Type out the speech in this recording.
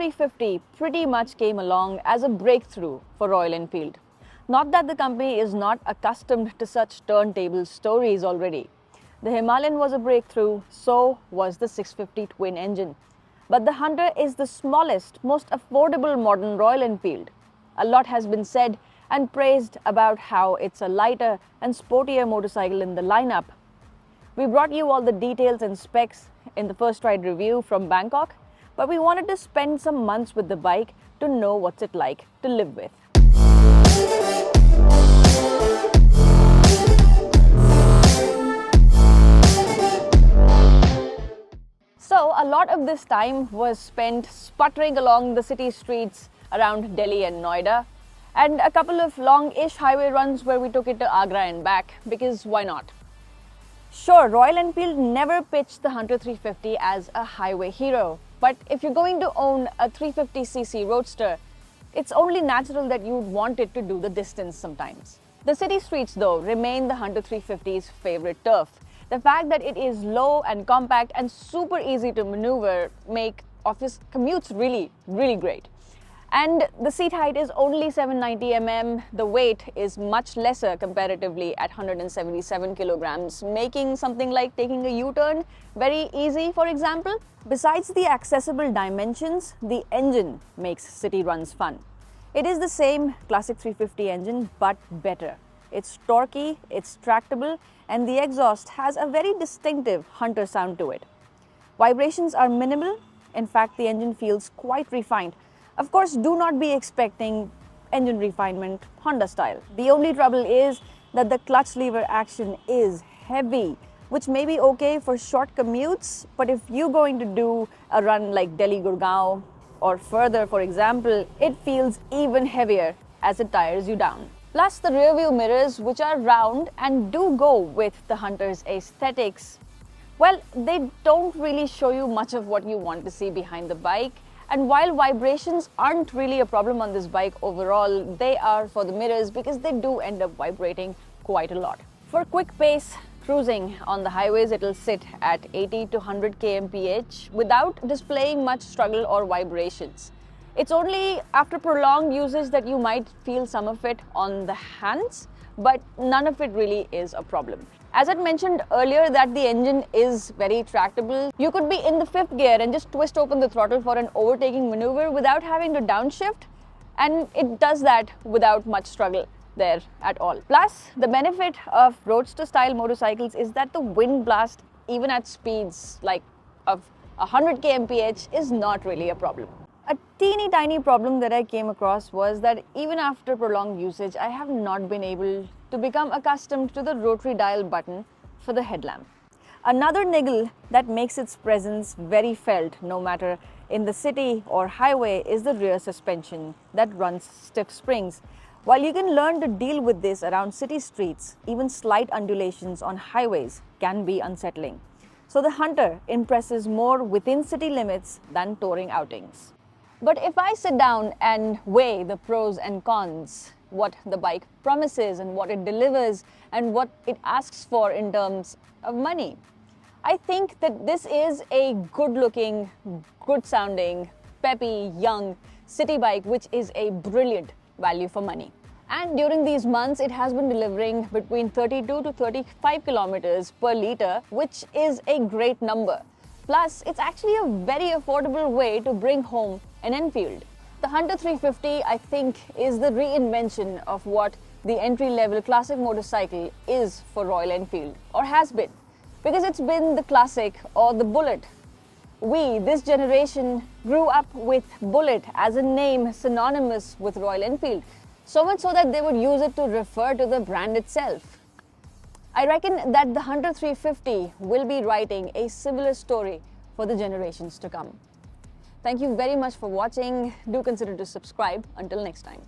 350 pretty much came along as a breakthrough for Royal Enfield. Not that the company is not accustomed to such turntable stories already. The Himalayan was a breakthrough, so was the 650 twin engine. But the Hunter is the smallest, most affordable modern Royal Enfield. A lot has been said and praised about how it's a lighter and sportier motorcycle in the lineup. We brought you all the details and specs in the first ride review from Bangkok, but we wanted to spend some months with the bike to know what's it like to live with. So a lot of this time was spent sputtering along the city streets around Delhi and Noida, and a couple of long-ish highway runs where we took it to Agra and back, because why not? Sure, Royal Enfield never pitched the Hunter 350 as a highway hero, but if you're going to own a 350cc roadster, it's only natural that you'd want it to do the distance sometimes. The city streets, though, remain the Hunter 350's favorite turf. The fact that it is low and compact and super easy to maneuver make office commutes really great. And the seat height is only 790 mm. The weight is much lesser comparatively at 177 kilograms, making something like taking a U-turn very easy, for example. Besides the accessible dimensions, the engine makes city runs fun. It is the same classic 350 engine, but better. It's torquey, it's tractable, and the exhaust has a very distinctive Hunter sound to it. Vibrations are minimal. In fact, the engine feels quite refined. Of course, do not be expecting engine refinement Honda style. The only trouble is that the clutch lever action is heavy, which may be okay for short commutes, but if you're going to do a run like Delhi-Gurgaon or further, for example, it feels even heavier as it tires you down. Plus the rear view mirrors, which are round and do go with the Hunter's aesthetics, well, they don't really show you much of what you want to see behind the bike. And while vibrations aren't really a problem on this bike overall, they are for the mirrors because they do end up vibrating quite a lot. For quick pace cruising on the highways, it'll sit at 80 to 100 kmph without displaying much struggle or vibrations. It's only after prolonged usage that you might feel some of it on the hands, but none of it really is a problem. As I mentioned earlier that the engine is very tractable, you could be in the fifth gear and just twist open the throttle for an overtaking maneuver without having to downshift, and it does that without much struggle there at all. Plus, the benefit of roadster style motorcycles is that the wind blast, even at speeds like of 100 kmph, is not really a problem. A teeny tiny problem that I came across was that even after prolonged usage, I have not been able to become accustomed to the rotary dial button for the headlamp. Another niggle that makes its presence very felt, no matter in the city or highway, is the rear suspension that runs stiff springs. While you can learn to deal with this around city streets, even slight undulations on highways can be unsettling. So the Hunter impresses more within city limits than touring outings. But if I sit down and weigh the pros and cons, what the bike promises and what it delivers and what it asks for in terms of money, I think that this is a good-looking, good-sounding, peppy, young city bike which is a brilliant value for money. And during these months, it has been delivering between 32 to 35 kilometers per litre, which is a great number. Plus, it's actually a very affordable way to bring home an Enfield. The Hunter 350, I think, is the reinvention of what the entry-level classic motorcycle is for Royal Enfield, or has been, because it's been the classic or the Bullet. We, this generation, grew up with Bullet as a name synonymous with Royal Enfield, so much so that they would use it to refer to the brand itself. I reckon that the Hunter 350 will be writing a similar story for the generations to come. Thank you very much for watching. Do consider to subscribe. Until next time.